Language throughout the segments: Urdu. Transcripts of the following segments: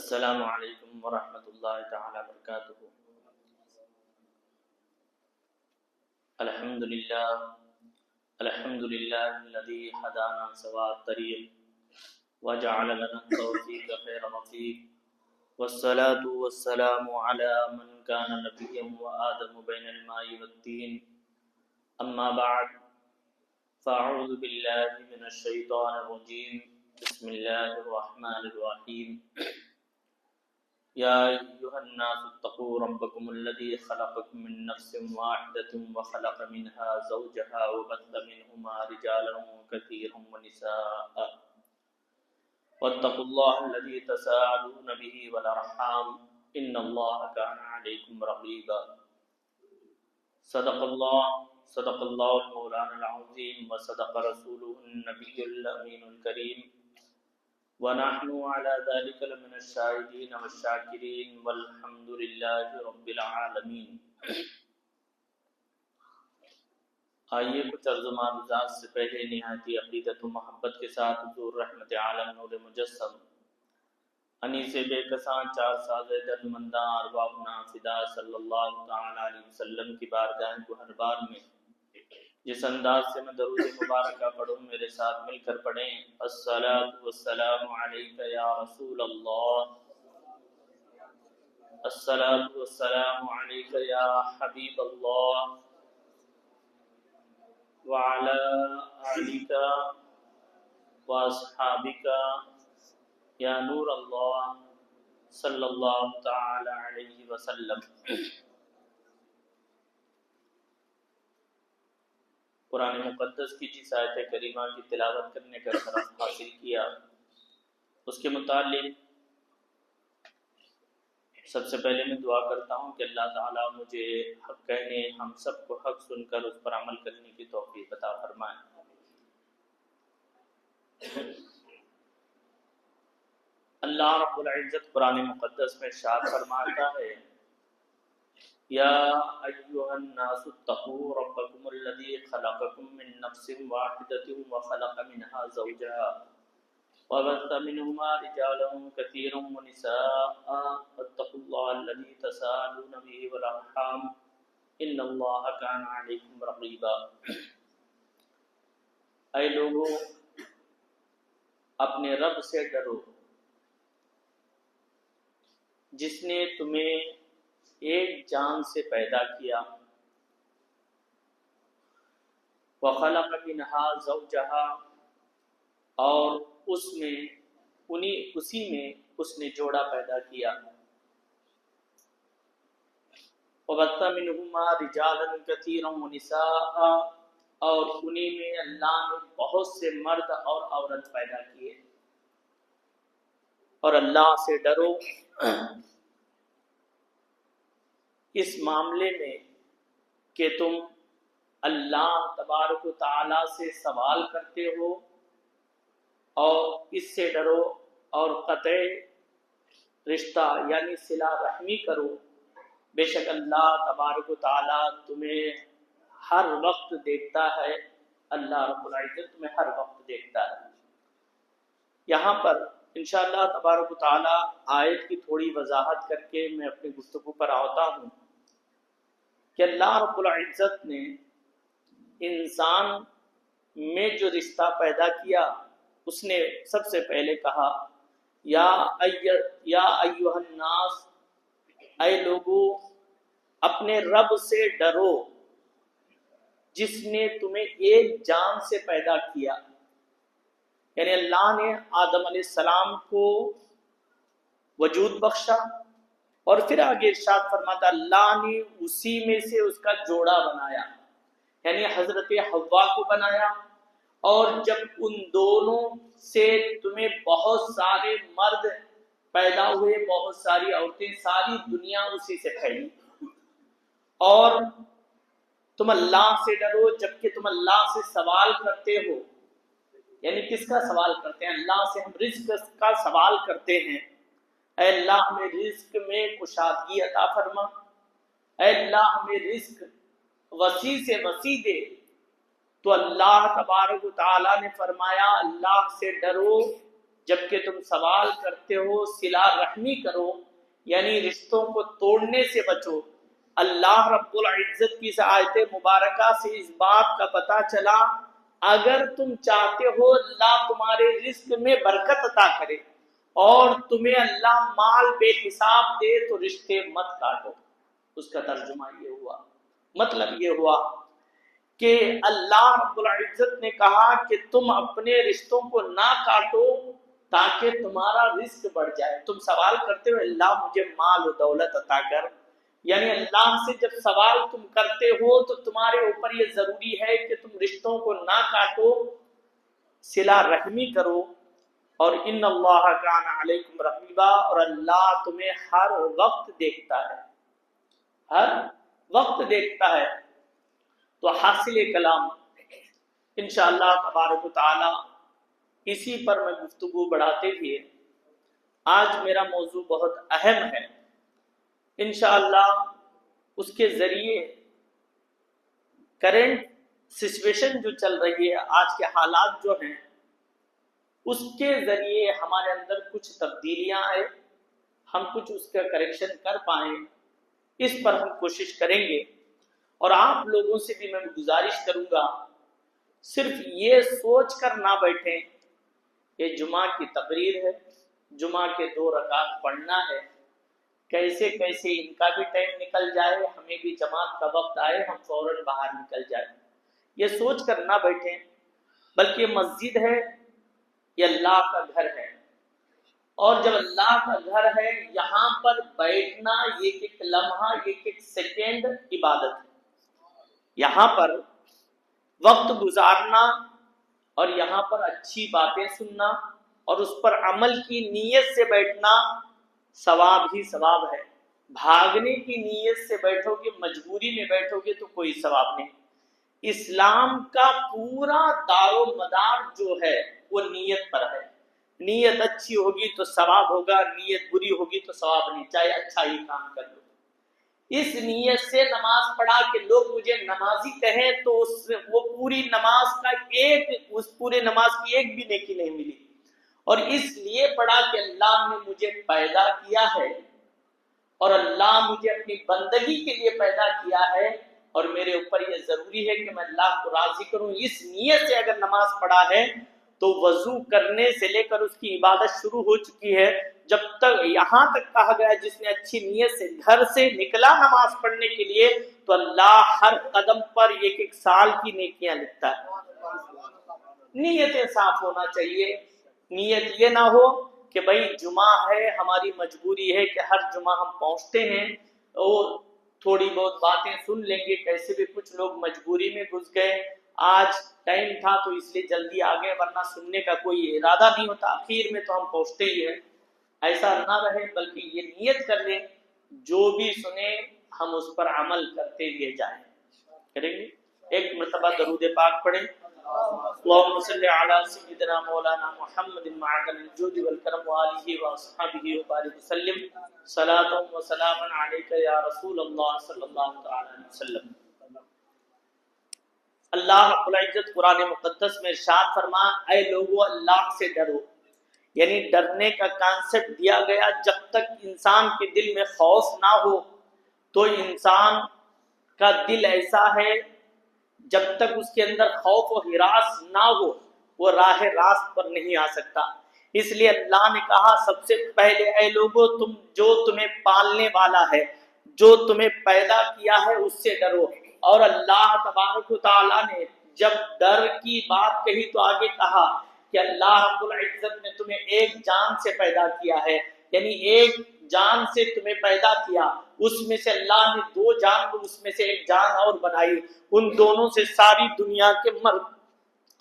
السلام علیکم ورحمۃ اللہ تعالی وبرکاتہ۔ الحمد للہ الذی ہدانا سواء الطریق وجعل لنا التوفیق خیر رفیق والصلاة والسلام علی من کان نبیا وآدم بین الماء والطین، اما بعد فاعوذ باللہ من الشیطان الرجیم، بسم اللہ الرحمن الرحیم۔ یا ایھا الناس اتقوا ربکم الذی خلقکم من نفس واحدۃ وخلق منها زوجها وبث منہما رجالا کثیرا ونساء واتقوا اللہ الذی تساءلون به والارحام ان اللہ کان علیکم رقیبا۔ صدق اللہ مولانا العظیم وصدق رسولہ النبی الامین الکریم، ونحن على ذلك لمن الشاهدين والشاکرین والحمد للہ رب العالمین۔ آئیے کچھ عرض و معروضات سے پہلے نہایت عقیدت و محبت کے ساتھ حضور رحمت عالم نور مجسم انیس بے کساں چار ساز دردمنداں ارواحنا فدا صلی اللہ تعالی علیہ وسلم کی بارگاہ کو ہر بار میں جس انداز سے میں درود مبارکہ پڑھوں میرے ساتھ مل کر پڑھیں۔ الصلاۃ والسلام علیک یا رسول اللہ، الصلاۃ والسلام علیک یا حبیب اللہ، وعلی آلک واصحابک یا نور اللہ صلی اللہ تعالی علیہ وسلم۔ قرآن مقدس کی جس آیت کریمہ کی تلاوت کرنے کا شرف حاصل کیا، اس کے متعلق سب سے پہلے میں دعا کرتا ہوں کہ اللہ تعالیٰ مجھے حق کہنے، ہم سب کو حق سن کر اس پر عمل کرنے کی توفیق عطا فرمائے۔ اللہ رب العزت قرآن مقدس میں ارشاد فرماتا ہے، یا ایھا الناس اتقوا ربکم الذی خلقکم من نفس واحدۃ وخلق منها زوجها وبث منہما رجالا کثیرا ونساء واتقوا اللہ الذی تساءلون به والارحام ان اللہ کان علیکم رقیبا۔ اے لوگو، اپنے رب سے ڈرو جس نے تمہیں ایک جان سے پیدا کیا، وَخَلَقَ مِنْهَا زَوْجَهَا، اور اسی میں اس نے جوڑا پیدا کیا، وَبَثَّ مِنْهُمَا رِجَالًا كَثِيرًا وَنِسَاءً، اور انہی میں اللہ نے بہت سے مرد اور عورت پیدا کیے۔ اور اللہ سے ڈرو اس معاملے میں کہ تم اللہ تبارک و تعالی سے سوال کرتے ہو، اور اس سے ڈرو اور قطع رشتہ یعنی صلہ رحمی کرو، بے شک اللہ تبارک و تعالی تمہیں ہر وقت دیکھتا ہے، اللہ رب العزت تمہیں ہر وقت دیکھتا ہے۔ یہاں پر انشاءاللہ تبارک و تعالی آیت کی تھوڑی وضاحت کر کے میں اپنی گفتگو پر آتا ہوں کہ اللہ رب العزت نے انسان میں جو رشتہ پیدا کیا، اس نے سب سے پہلے کہا یا ایھا الناس، اے لوگو اپنے رب سے ڈرو جس نے تمہیں ایک جان سے پیدا کیا۔ یعنی اللہ نے آدم علیہ السلام کو وجود بخشا، اور پھر آگے ارشاد فرماتا اللہ نے اسی میں سے اس کا جوڑا بنایا، یعنی حضرت حوا کو بنایا، اور جب ان دونوں سے تمہیں بہت سارے مرد پیدا ہوئے، بہت ساری عورتیں، ساری دنیا اسی سے پھیلی۔ اور تم اللہ سے ڈرو جبکہ تم اللہ سے سوال کرتے ہو، یعنی کس کا سوال کرتے ہیں؟ اللہ سے ہم رزق کا سوال کرتے ہیں، اے اللہ ہمیں رزق میں کشادگی عطا فرما، اے اللہ ہمیں رزق وسیع سے وسیع دے۔ تو اللہ تبارک و تعالیٰ نے فرمایا اللہ سے ڈرو جبکہ تم سوال کرتے ہو صلہ رحمی کرو، یعنی رشتوں کو توڑنے سے بچو۔ اللہ رب العزت کی آیت مبارکہ سے اس بات کا پتہ چلا، اگر تم چاہتے ہو اللہ تمہارے رزق میں برکت عطا کرے اور تمہیں اللہ مال بے حساب دے تو رشتے مت کاٹو۔ اس کا ترجمہ یہ ہوا، مطلب یہ ہوا کہ اللہ رب العزت نے کہا کہ تم اپنے رشتوں کو نہ کاٹو تاکہ تمہارا رزق بڑھ جائے۔ تم سوال کرتے ہو اللہ مجھے مال و دولت عطا کر، یعنی اللہ سے جب سوال تم کرتے ہو تو تمہارے اوپر یہ ضروری ہے کہ تم رشتوں کو نہ کاٹو، صلہ رحمی کرو، اور ان اللہ کان علیکم رقیبا، اور اللہ تمہیں ہر وقت دیکھتا ہے، ہر وقت دیکھتا ہے۔ تو حاصل کلام انشاءاللہ تبارک و تعالی اسی پر میں گفتگو بڑھاتے ہوئے، آج میرا موضوع بہت اہم ہے، انشاءاللہ اس کے ذریعے کرنٹ سچویشن جو چل رہی ہے، آج کے حالات جو ہیں، اس کے ذریعے ہمارے اندر کچھ تبدیلیاں آئے، ہم کچھ اس کا کریکشن کر پائیں، اس پر ہم کوشش کریں گے۔ اور آپ لوگوں سے بھی میں گزارش کروں گا، صرف یہ سوچ کر نہ بیٹھیں یہ جمعہ کی تقریر ہے، جمعہ کے 2 رکعت پڑھنا ہے، کیسے کیسے ان کا بھی ٹائم نکل جائے، ہمیں بھی جماعت کا وقت آئے، ہم فوراً باہر نکل جائیں، یہ سوچ کر نہ بیٹھیں، بلکہ مسجد ہے، یہ اللہ کا گھر ہے، اور جب اللہ کا گھر ہے یہاں پر بیٹھنا ایک ایک لمحہ، ایک ایک سیکنڈ عبادت ہے، یہاں پر وقت گزارنا اور یہاں پر اچھی باتیں سننا اور اس پر عمل کی نیت سے بیٹھنا ثواب ہی ثواب ہے۔ بھاگنے کی نیت سے بیٹھو گے، مجبوری میں بیٹھو گے تو کوئی ثواب نہیں۔ اسلام کا پورا دار و مدار جو ہے وہ نیت پر ہے، نیت اچھی ہوگی تو ثواب ہوگا، نیت بری ہوگی تو ثواب نہیں، چاہے اچھا ہی کام کر لو۔ اس نیت سے نماز پڑھا کہ لوگ مجھے نمازی کہیں تو وہ پوری نماز کا اس پورے نماز کی ایک بھی نیکی نہیں ملی، اور اس لیے پڑھا کہ اللہ نے مجھے پیدا کیا ہے اور اللہ مجھے اپنی بندگی کے لیے پیدا کیا ہے، اور میرے اوپر یہ ضروری ہے کہ میں اللہ کو راضی کروں۔ اس نیت سے اگر نماز پڑھا ہے تو وضو کرنے سے لے کر اس کی عبادت شروع ہو چکی ہے، جب تک یہاں تک کہا گیا جس نے اچھی نیت سے گھر سے نکلا نماز پڑھنے کے لیے تو اللہ ہر قدم پر ایک ایک سال کی نیکیاں لکھتا ہے۔ نیتیں صاف ہونا چاہیے، نیت یہ نہ ہو کہ بھئی جمعہ ہے، ہماری مجبوری ہے کہ ہر جمعہ ہم پہنچتے ہیں اور تھوڑی بہت باتیں سن لیں گے، کیسے بھی کچھ لوگ مجبوری میں گھس گئے، آج ٹائم تھا تو اس لیے جلدی آگے، ورنہ سننے کا کوئی ارادہ نہیں ہوتا، آخر میں تو ہم پہنچتے ہی ہیں۔ ایسا نہ رہے، بلکہ یہ نیت کر لیں جو بھی سنیں ہم اس پر عمل کرتے ہوئے جائیں۔ کریں گے؟ ایک مرتبہ درود پاک پڑھیں، اللهم صل على سيدنا مولانا محمد معدن الجود والكرم وآله وأصحابه وبارك وسلم صلاة وسلاما عليك يا رسول الله صلی اللہ علیہ وسلم۔ اللہ رب العزت قرآن مقدس میں ارشاد فرما، اے لوگو اللہ سے ڈرو، یعنی ڈرنے کا کانسیپٹ دیا گیا، جب تک انسان کے دل میں خوف نہ ہو تو انسان کا دل ایسا ہے، جب تک اس کے اندر خوف و ہراس نہ ہو وہ راہ راست پر نہیں آ سکتا۔ اس لیے اللہ نے کہا سب سے پہلے اے لوگو تم جو تمہیں پالنے والا ہے، جو تمہیں پیدا کیا ہے اس سے ڈرو۔ اور اللہ تبارک و تعالیٰ نے جب ڈر کی بات کہی تو آگے کہا کہ اللہ رب العزت نے تمہیں ایک جان سے پیدا کیا ہے، یعنی ایک جان سے تمہیں پیدا کیا، اس میں سے اللہ نے 2 جان کو اس میں سے ایک جان اور بنائی، ان دونوں سے ساری دنیا کے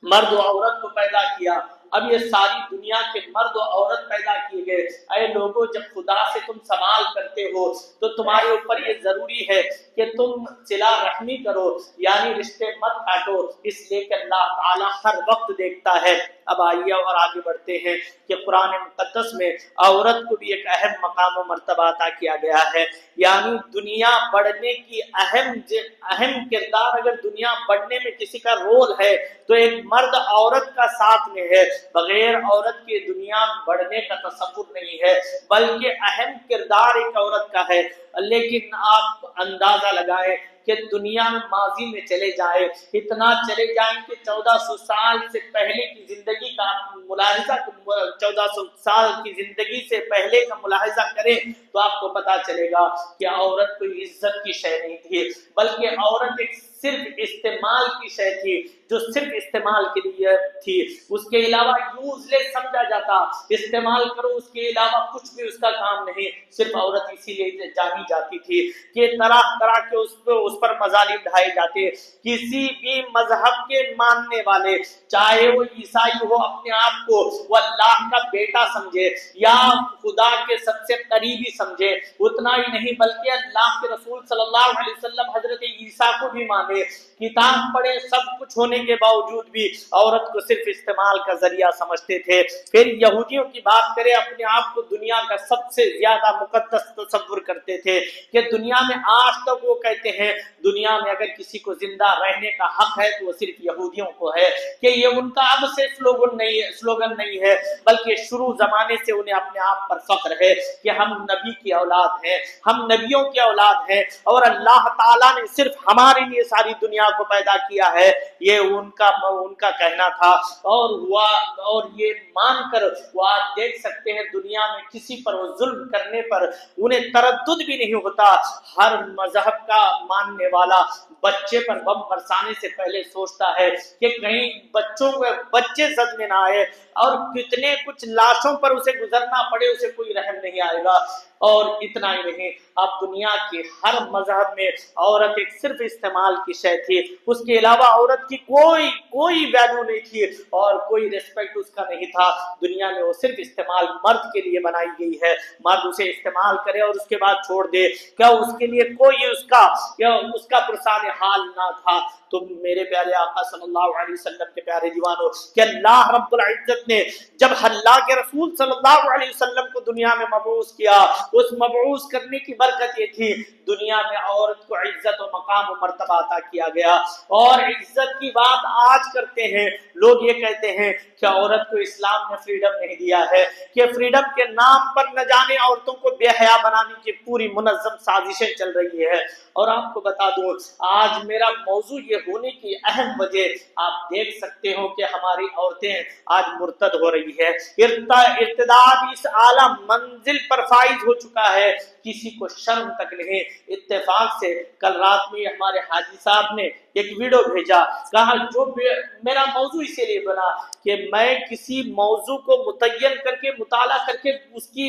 مرد و عورت کو پیدا کیا۔ اب یہ ساری دنیا کے مرد و عورت پیدا کیے گئے۔ اے لوگوں جب خدا سے تم سوال کرتے ہو تو تمہارے اوپر یہ ضروری ہے کہ تم صلہ رحمی کرو، یعنی رشتے مت کاٹو، اس لیے کہ اللہ تعالیٰ ہر وقت دیکھتا ہے۔ اب آئیے اور آگے بڑھتے ہیں کہ قرآن مقدس میں عورت کو بھی ایک اہم مقام و مرتبہ عطا کیا گیا ہے، یعنی دنیا بڑھنے کی اہم کردار، اگر دنیا بڑھنے میں کسی کا رول ہے تو ایک مرد عورت کا ساتھ میں ہے۔ بغیر عورت کے دنیا بڑھنے کا تصور نہیں ہے، بلکہ اہم کردار ایک عورت کا ہے۔ لیکن آپ اندازہ لگائیں کہ دنیا میں ماضی میں چلے جائیں، اتنا چلے جائیں کہ 1400 سال سے پہلے کی زندگی کا ملاحظہ، 1400 سال کی زندگی سے پہلے کا ملاحظہ کریں تو آپ کو پتا چلے گا کہ عورت کوئی عزت کی شے نہیں تھی، بلکہ عورت ایک صرف استعمال کی شے تھی، جو صرف استعمال کے لیے تھی، اس کے علاوہ یوز لیس سمجھا جاتا، استعمال کرو، اس کے علاوہ کچھ بھی اس کا کام نہیں۔ صرف عورت اسی لیے جانی جاتی تھی کہ طرح طرح کے اس پر مظالم ڈھائے جاتے۔ کسی بھی مذہب کے ماننے والے، چاہے وہ عیسائی ہو، اپنے آپ کو وہ اللہ کا بیٹا سمجھے یا خدا کے سب سے قریبی سمجھے، اتنا ہی نہیں بلکہ اللہ کے رسول صلی اللہ علیہ وسلم حضرت عیسیٰ کو بھی مانے، کتاب پڑھے، سب کچھ ہونے کے باوجود بھی عورت کو صرف استعمال کا ذریعہ سمجھتے تھے۔ پھر یہودیوں کی بات کریں، اپنے آپ کو دنیا کا سب سے زیادہ مقدس تصور کرتے تھے کہ دنیا میں آج تک وہ کہتے ہیں دنیا میں اگر کسی کو زندہ رہنے کا حق ہے تو وہ صرف یہودیوں کو ہے، کہ یہ ان کا اب سے سلوگن نہیں ہے، بلکہ شروع زمانے سے انہیں اپنے آپ پر فخر ہے کہ ہم نبی کی اولاد ہیں، ہم نبیوں کی اولاد ہیں، اور اللہ تعالیٰ نے صرف ہمارے لیے ساری دنیا کو پیدا کیا ہے، یہ ان کا کہنا تھا۔ اور یہ مان کر وہ آج دیکھ سکتے ہیں دنیا میں کسی پر وہ ظلم کرنے پر انہیں تردد بھی نہیں ہوتا۔ ہر مذہب کا ماننے والا بچے پر بم برسانے سے پہلے سوچتا ہے کہ کہیں بچے صدمے نہ آئے، اور کتنے کچھ لاشوں پر اسے گزرنا پڑے، اسے کوئی رحم نہیں آئے گا۔ اور اتنا ہی نہیں، اب دنیا کے ہر مذہب میں عورت ایک صرف استعمال کی شے تھی، اس کے علاوہ عورت کی کوئی ویلیو نہیں تھی اور کوئی ریسپیکٹ اس کا نہیں تھا۔ دنیا میں وہ صرف استعمال مرد کے لیے بنائی گئی ہے، مرد اسے استعمال کرے اور اس کے بعد چھوڑ دے، کیا اس کے لیے کوئی اس کا پرسان حال نہ تھا؟ تو میرے پیارے آقا صلی اللہ علیہ وسلم کے پیارے دیوانوں، کہ اللہ رب العزت نے جب اللہ کے رسول صلی اللہ علیہ وسلم کو دنیا میں مبعوث کیا، اس مبعوث کرنے کی برکت یہ تھی دنیا میں عورت کو عزت و مقام و مرتبہ عطا کیا گیا۔ اور عزت کی بات آج کرتے ہیں لوگ، یہ کہتے ہیں کہ عورت کو اسلام نے فریڈم نہیں دیا ہے، کہ فریڈم کے نام پر نہ جانے عورتوں کو بے حیا بنانے کی پوری منظم سازشیں چل رہی ہے۔ اور آپ کو بتا دوں، آج میرا موضوع یہ ہونے کی اہم وجہ آپ دیکھ سکتے ہو کہ ہماری عورتیں آج مرتد ہو رہی ہے، ارتداد اس اعلیٰ منزل پر فائز ہو چکا ہے، کسی کو شرم تک نہیں۔ اتفاق سے کل رات میں ہمارے حاجی صاحب نے ایک ویڈیو بھیجا، کہا جو میرا موضوع اسی لیے بنا کہ میں کسی موضوع کو متعین کر کے مطالعہ کر کے اس کی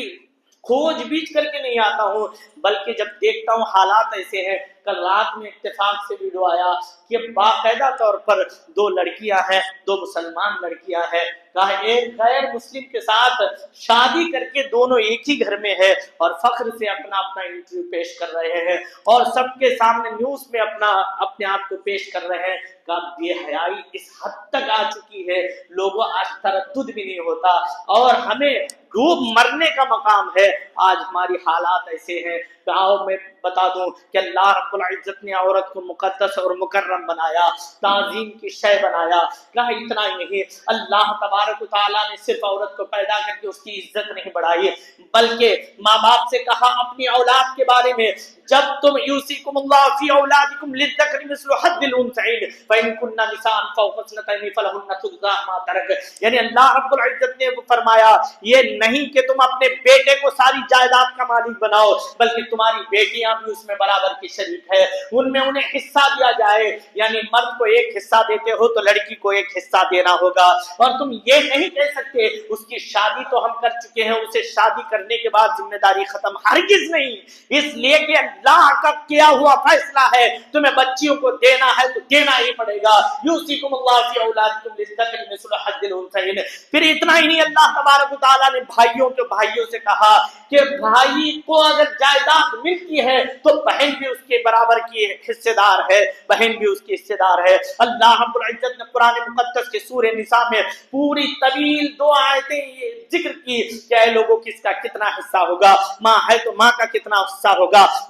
کھوج بیچ کر کے نہیں آتا ہوں، بلکہ جب دیکھتا ہوں حالات ایسے ہیں۔ کل رات میں اتفاق سے ویڈیو آیا کہ باقاعدہ طور پر 2 لڑکیاں ہیں، 2 مسلمان لڑکیاں ہیں، کہا ایک غیر مسلم کے ساتھ شادی کر کے دونوں ایک ہی گھر میں ہے اور فخر سے اپنا انٹرویو پیش کر رہے ہیں اور سب کے سامنے نیوز میں اپنے آپ کو پیش کر رہے ہیں۔ کہ بے حیائی اس حد تک آ چکی ہے، لوگوں آج تردد بھی نہیں ہوتا اور ہمیں ڈوب مرنے کا مقام ہے۔ آج ہماری حالات ایسے ہیں کہ آؤ میں بتا دوں کہ اللہ رب العزت نے عورت کو مقدس اور مکرم بنایا، تعظیم کی شے بنایا۔ کہا اتنا ہی نہیں، اللہ تبارک و تعالیٰ نے صرف عورت کو پیدا کر کے اس کی عزت نہیں بڑھائی، بلکہ ماں باپ سے کہا اپنی اولاد کے بارے میں، جب تم یوصیکم اللہ فی اولادکم للذکر مثل حظ الانثیین فإن کن نساء فوق اثنتین فلہن ثلث ما ترک، یعنی اللہ رب العزت نے فرمایا یہ نہیں کہ تم اپنے بیٹے کو ساری جائیداد کا مالک بناؤ، بلکہ تمہاری بیٹیاں بھی اس میں برابر کی شریک ہے، ان میں انہیں حصہ دیا جائے، یعنی مرد کو ایک حصہ دیتے ہو تو لڑکی کو ایک حصہ دینا ہوگا۔ اور تم یہ نہیں کہہ سکتے اس کی شادی تو ہم کر چکے ہیں، اسے شادی کرنے کے بعد ذمہ داری ختم، ہرگز نہیں، اس لیے کہ اللہ کا کیا ہوا فیصلہ ہے تمہیں بچیوں کو دینا ہے تو دینا ہی پڑے گا۔ یوصیکم اللہ فی اولادکم للذکر مثل حظ الانثیین۔ پھر اتنا ہی نہیں، اللہ تبارک و تعالیٰ نے بھائیوں سے کہا کہ بھائی کو اگر جائیداد ملتی ہے تو بہن بھی اس کے برابر کی حصے دار ہے، بہن بھی اس کی حصے دار ہے۔ اللہ رب العزت نے قرآن مقدس کے سورہ نساء میں پوری طویل 2 آیتیں ذکر کی کہ اے لوگوں کس کا کتنا حصہ ہوگا، ماں ہے تو ماں کا کتنا حصہ ہوگا،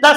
10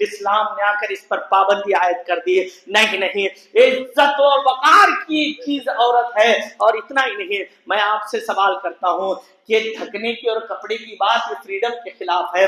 اسلام نے آ کر اس پر پابندی عائد کر دی. نہیں نہیں, عزت اور وقار کی چیز عورت ہے. اور اتنا ہی نہیں, میں آپ سے سوال کرتا ہوں کہ ڈھکنے کی اور کپڑے کی بات یہ فریڈم کے خلاف ہے.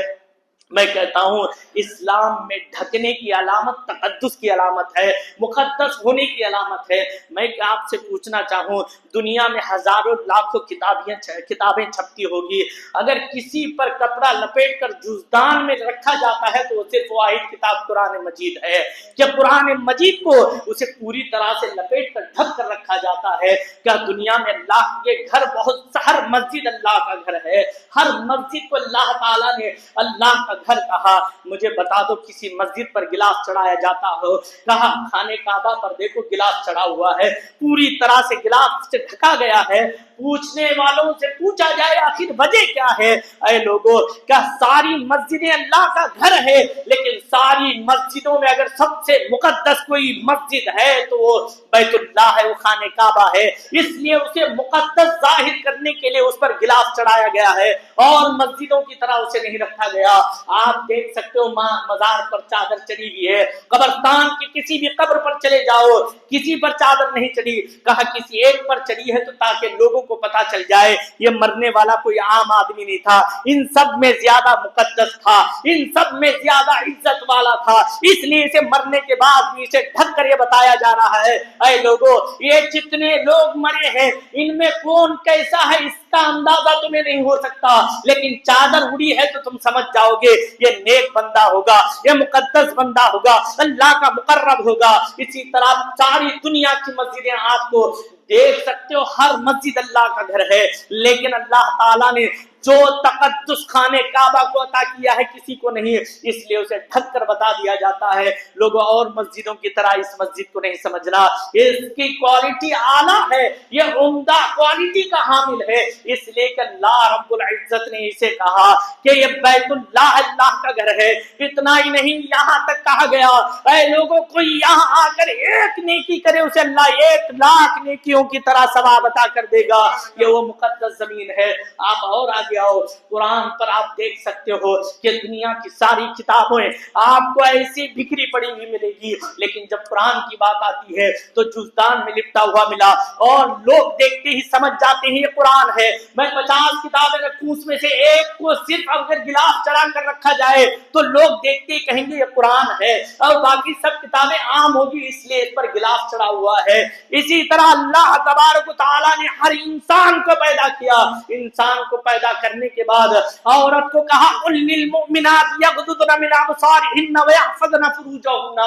میں کہتا ہوں اسلام میں ڈھکنے کی علامت تقدس کی علامت ہے, مقدس ہونے کی علامت ہے. میں آپ سے پوچھنا چاہوں, دنیا میں ہزاروں لاکھوں کتابیں چھپتی ہوگی, اگر کسی پر کپڑا لپیٹ کر جزدان میں رکھا جاتا ہے تو وہ صرف واحد کتاب قرآن مجید ہے. کیا قرآن مجید کو اسے پوری طرح سے لپیٹ کر ڈھک کر رکھا جاتا ہے؟ کیا دنیا میں اللہ کے گھر بہت, ہر مسجد اللہ کا گھر ہے, ہر مسجد کو اللہ تعالیٰ نے اللہ کا گھر کہا. مجھے بتا دو کسی مسجد پر گلاس چڑھایا جاتا ہو, کہا خانے کعبہ پر دیکھو گلاس چڑھا ہوا ہے, پوری طرح سے گلاس سے ڈھکا گیا ہے. پوچھنے والوں سے پوچھا جائے آخر وجہ کیا ہے؟ اے لوگوں, کیا ساری مسجدیں اللہ کا گھر ہے؟ لیکن ساری مسجدوں میں اگر سب سے مقدس کوئی مسجد ہے تو وہ بیت اللہ ہے, وہ خانے کعبہ ہے. اس لیے اسے مقدس ظاہر کرنے کے لیے اس پر گلاس چڑھایا گیا ہے اور مسجدوں کی طرح اسے نہیں رکھا گیا. آپ دیکھ سکتے ہو مزار پر چادر چڑھی ہوئی ہے, قبرستان کی کسی بھی قبر پر چلے جاؤ کسی پر چادر نہیں چڑھی. کہا کسی ایک پر چڑھی ہے تو تاکہ لوگوں کو پتا چل جائے یہ مرنے والا کوئی عام آدمی نہیں تھا, ان سب میں زیادہ مقدس تھا, ان سب میں زیادہ عزت والا تھا, اس لیے اسے مرنے کے بعد بھی اسے ڈھک کر یہ بتایا جا رہا ہے اے لوگوں یہ جتنے لوگ مرے ہیں ان میں کون کیسا ہے اس کا اندازہ تمہیں نہیں ہو سکتا, لیکن چادر اڑی ہے تو تم سمجھ جاؤ گے یہ نیک بندہ ہوگا, یہ مقدس بندہ ہوگا, اللہ کا مقرب ہوگا. اسی طرح ساری دنیا کی مسجدیں آپ کو دیکھ سکتے ہو, ہر مسجد اللہ کا گھر ہے, لیکن اللہ تعالیٰ نے جو تقدس خانے کعبہ کو عطا کیا ہے کسی کو نہیں, اس لیے اسے ڈھک کر بتا دیا جاتا ہے. لوگوں اور مسجدوں کی طرح اس مسجد کو نہیں سمجھنا, اس کی کوالٹی اعلیٰ ہے, یہ عمدہ کوالٹی کا حامل ہے, اس لیے کہ اللہ رب العزت نے اسے کہا کہ یہ بیت اللہ اللہ کا گھر ہے. اتنا ہی نہیں, یہاں تک کہا گیا اے لوگوں کوئی یہاں آ کر ایک نیکی کرے اسے اللہ 1,00,000 نیکیوں کی طرح ثواب عطا کر دے گا. یہ وہ مقدس زمین ہے. آپ اور آگے آؤ, قرآن پر آپ دیکھ سکتے ہو کہ دنیا کی ساری کتابیں آپ کو ایسی بکھری پڑی ہوئی ملے گی, لیکن جب قرآن کی بات آتی ہے تو جزدان میں لپٹا ہوا ملا اور لوگ دیکھتے ہی سمجھ جاتے ہیں یہ قرآن ہے. میں 50 کتابیں رکھوں اس میں سے ایک کو صرف اگر گلاس چڑھا کر رکھا جائے تو لوگ دیکھتے ہی کہیں گے یہ قرآن ہے, اور باقی سب کتابیں عام ہوگی اس لیے اس پر گلاس چڑھا ہوا ہے. اسی طرح اللہ تبارک و تعالیٰ نے ہر انسان کو پیدا کیا, انسان کو پیدا کرنے کے بعد عورت کو کہا قل للمؤمنات یغضضن من ابصارهن ويحفظن فروجهن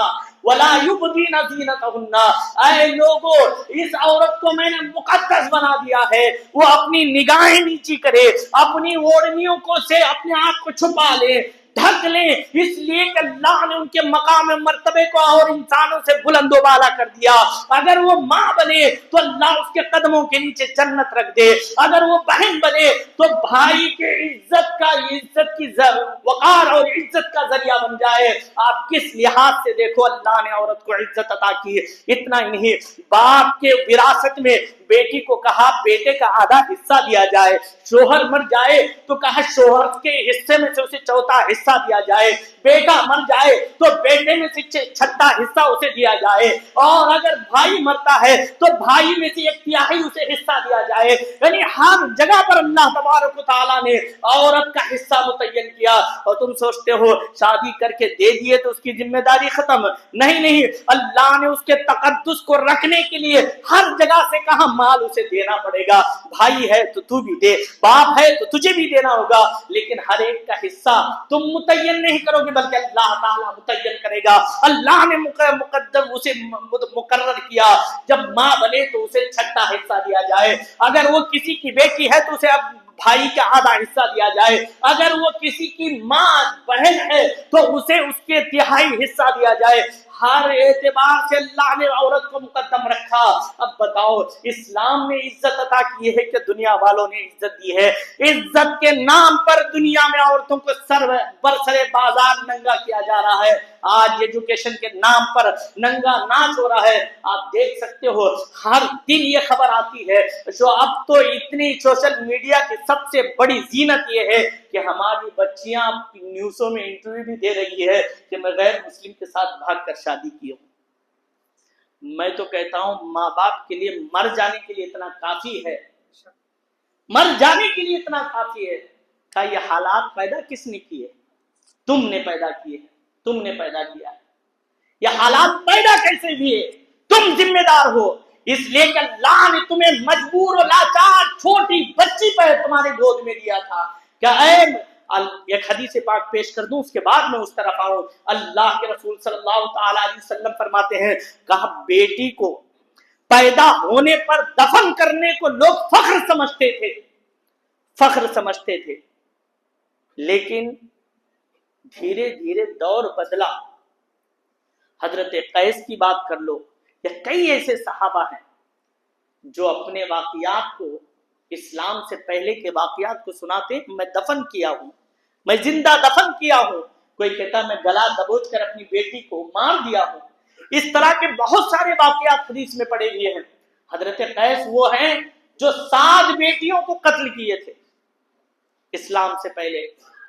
ولا يبدين زینتهن. اے لوگوں اس عورت کو میں نے مقدس بنا دیا ہے, وہ اپنی نگاہیں نیچی کرے, اپنی اوڑھنیوں کو سے اپنے آپ کو چھپا لے, ڈھک لیں, اس لیے کہ اللہ نے ان کے مقام مرتبے کو اور انسانوں سے بلند و بالا کر دیا. اگر وہ ماں بنے تو اللہ اس کے قدموں کے نیچے جنت رکھ دے, اگر وہ بہن بنے تو بھائی کے عزت کی وقار اور عزت کا ذریعہ بن جائے. آپ کس لحاظ سے دیکھو اللہ نے عورت کو عزت عطا کی. اتنا ہی نہیں, باپ کے وراثت میں بیٹی کو کہا بیٹے کا آدھا حصہ دیا جائے, شوہر مر جائے تو کہا شوہر کے حصے میں سے اسے چوتھا حصہ دیا جائے, بیٹا مر جائے تو بیٹے میں سے چھٹا حصہ اسے دیا جائے, اور اگر بھائی مرتا ہے تو بھائی میں سے 1/3 اسے حصہ دیا جائے. یعنی ہر جگہ پر اللہ تبارک و تعالیٰ نے عورت کا حصہ متعین کیا. اور تم سوچتے ہو شادی کر کے دے دیے تو اس کی ذمہ داری ختم, نہیں, اللہ نے اس کے تقدس کو رکھنے کے لیے ہر جگہ سے کہا مال اسے دینا پڑے گا, بھائی ہے تو تو بھی دے, باپ ہے تو تجھے بھی دینا ہوگا, لیکن ہر ایک کا حصہ تم متعین نہیں کرو گے بلکہ اللہ تعالیٰ متعین کرے گا. اللہ نے مقدم اسے مقرر کیا, جب ماں بنے تو اسے چھٹا حصہ دیا جائے, اگر وہ کسی کی بیٹی ہے تو اسے اب بھائی کا آدھا حصہ دیا جائے, اگر وہ کسی کی ماں بہن ہے تو اسے اس کے 1/3 حصہ دیا جائے. ہر اعتبار سے اللہ نے عورت کو مقدم رکھا. اب بتاؤ اسلام نے عزت عطا کی ہے کہ دنیا والوں نے عزت دی ہے؟ عزت کے نام پر دنیا میں عورتوں کو برسر بازار ننگا کیا جا رہا ہے. آج ایجوکیشن کے نام پر ننگا ناچ ہو رہا ہے. آپ دیکھ سکتے ہو ہر دن یہ خبر آتی ہے. جو اب تو اتنی سوشل میڈیا کی سب سے بڑی زینت یہ ہے کہ ہماری بچیاں نیوزوں میں انٹرویو بھی دے رہی ہے کہ میں غیر مسلم کے ساتھ بھاگ کر شادی کی ہوں. میں تو کہتا ہوں ماں باپ کے لیے مر جانے کے لیے اتنا کافی ہے, مر جانے کے لیے اتنا کافی ہے. کہ یہ حالات پیدا کس نے کیے؟ تم نے پیدا کیے, تم نے پیدا کیا. یہ حالات پیدا کیسے ہوئے؟ تم ذمہ دار ہو. اس لیے کہ اللہ نے تمہیں مجبور و لاچار چھوٹی بچی پہ تمہارے گود میں دیا تھا کہ اے ایک حدیث پاک پیش کر دوں, اس کے بعد میں اس طرف آؤں. اللہ کے رسول صلی اللہ تعالی علیہ وسلم فرماتے ہیں, کہا بیٹی کو پیدا ہونے پر دفن کرنے کو لوگ فخر سمجھتے تھے, فخر سمجھتے تھے, لیکن دھیرے دھیرے دور بدلا. حضرت قیس کی بات کر لو, یا کئی ایسے صحابہ ہیں جو اپنے واقعات کو, اسلام سے پہلے کے واقعات کو سناتے, میں دفن کیا ہوں, میں زندہ دفن کیا ہوں. کوئی کہتا میں گلا دبوچ کر اپنی بیٹی کو مار دیا ہوں. اس طرح کے بہت سارے واقعات حدیث میں پڑے ہوئے ہیں. حضرت قیس وہ ہیں جو 7 بیٹیوں کو قتل کیے تھے اسلام سے پہلے,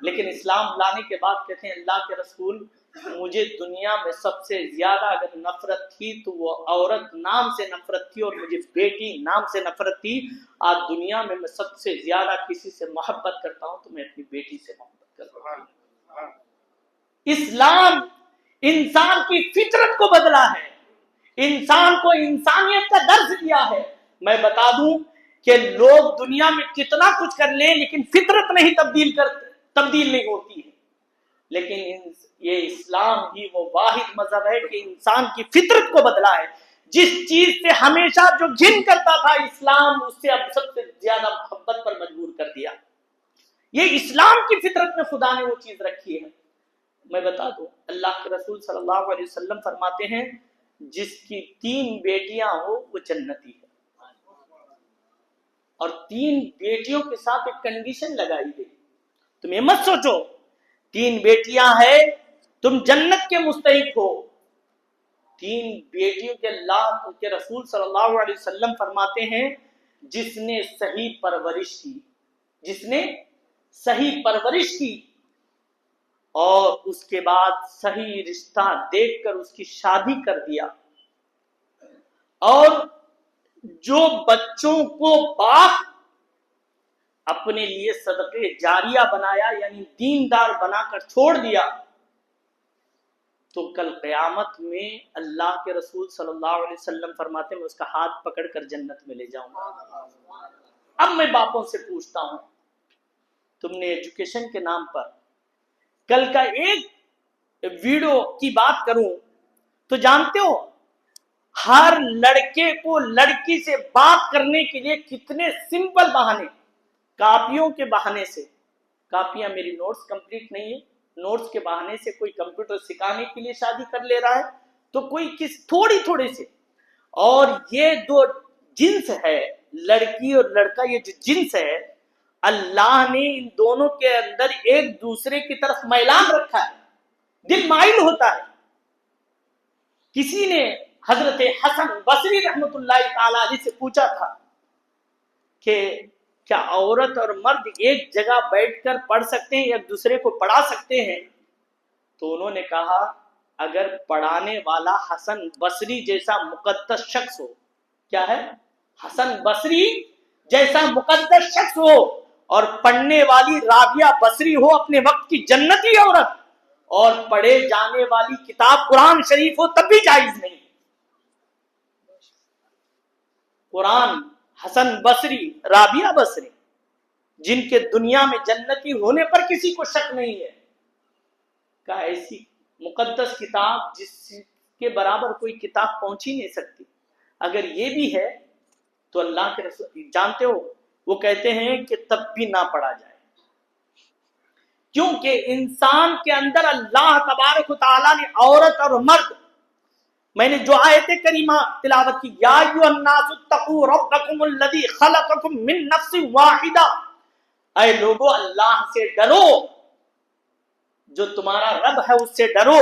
لیکن اسلام لانے کے بعد کہتے ہیں اللہ کے رسول مجھے دنیا میں سب سے زیادہ اگر نفرت تھی تو وہ عورت نام سے نفرت تھی, اور مجھے بیٹی نام سے نفرت تھی. آج دنیا میں میں سب سے زیادہ کسی سے محبت کرتا ہوں تو میں اپنی بیٹی سے محبت کرتا ہوں. اسلام انسان کی فطرت کو بدلا ہے, انسان کو انسانیت کا درس دیا ہے. میں بتا دوں کہ لوگ دنیا میں کتنا کچھ کر لیں لیکن فطرت نہیں تبدیل نہیں ہوتی ہے. لیکن یہ اسلام ہی وہ واحد مذہب ہے کہ انسان کی فطرت کو بدلا ہے. جس چیز سے ہمیشہ جو گھن کرتا تھا اسلام اس سے اب سب سے زیادہ محبت پر مجبور کر دیا. یہ اسلام کی فطرت میں خدا نے وہ چیز رکھی ہے. میں بتا دوں اللہ کے رسول صلی اللہ علیہ وسلم فرماتے ہیں جس کی 3 بیٹیاں ہو وہ جنتی ہے. اور 3 بیٹیوں کے ساتھ ایک کنڈیشن لگائی گئی. تم یہ مت سوچو 3 بیٹیاں ہیں تم جنت کے مستحق ہو. 3 بیٹیوں کے اللہ کے رسول صلی اللہ علیہ وسلم فرماتے ہیں جس نے صحیح پرورش کی, جس نے صحیح پرورش کی اور اس کے بعد صحیح رشتہ دیکھ کر اس کی شادی کر دیا, اور جو بچوں کو باپ اپنے لیے صدقے جاریہ بنایا یعنی دیندار بنا کر چھوڑ دیا, تو کل قیامت میں اللہ کے رسول صلی اللہ علیہ وسلم فرماتے ہیں میں اس کا ہاتھ پکڑ کر جنت میں لے جاؤں گا. اب میں باپوں سے پوچھتا ہوں تم نے ایجوکیشن کے نام پر, کل کا ایک ویڈیو کی بات کروں تو جانتے ہو ہر لڑکے کو لڑکی سے بات کرنے کے لیے کتنے سمپل بہانے, کاپیوں کے بہانے سے, کاپیاں میری نوٹس کمپلیٹ نہیں ہے, نوٹس کے بہانے سے کوئی کمپیوٹر سکھانے کے لیے شادی کر لے رہا ہے, تو کوئی کس تھوڑی سے. اور یہ 2 جنس ہے لڑکی اور لڑکا, یہ جو جنس ہے اللہ نے ان دونوں کے اندر ایک دوسرے کی طرف میلان رکھا ہے, دل مائل ہوتا ہے. کسی نے حضرت حسن بصری رحمت اللہ تعالی علیہ سے پوچھا تھا کہ کیا عورت اور مرد ایک جگہ بیٹھ کر پڑھ سکتے ہیں یا ایک دوسرے کو پڑھا سکتے ہیں؟ تو انہوں نے کہا اگر پڑھانے والا حسن بصری جیسا مقدس شخص ہو, کیا ہے, حسن بصری جیسا مقدس شخص ہو, اور پڑھنے والی رابعہ بصری ہو اپنے وقت کی جنتی عورت, اور پڑھے جانے والی کتاب قرآن شریف ہو تب بھی جائز نہیں. قرآن حسن بصری رابعہ بصری جن کے دنیا میں جنتی ہونے پر کسی کو شک نہیں ہے, کا ایسی مقدس کتاب جس کے برابر کوئی کتاب پہنچ ہی نہیں سکتی. اگر یہ بھی ہے تو اللہ کے رسول جانتے ہو وہ کہتے ہیں کہ تب بھی نہ پڑھا جائے, کیونکہ انسان کے اندر اللہ تبارک و تعالیٰ نے عورت اور مرد, میں نے جو آیت کریمہ تلاوت کی یا ایھا الناس اتقوا ربکم الذی خلقکم من نفس واحدہ, اے لوگو اللہ سے ڈرو, جو تمہارا رب ہے اس سے ڈرو,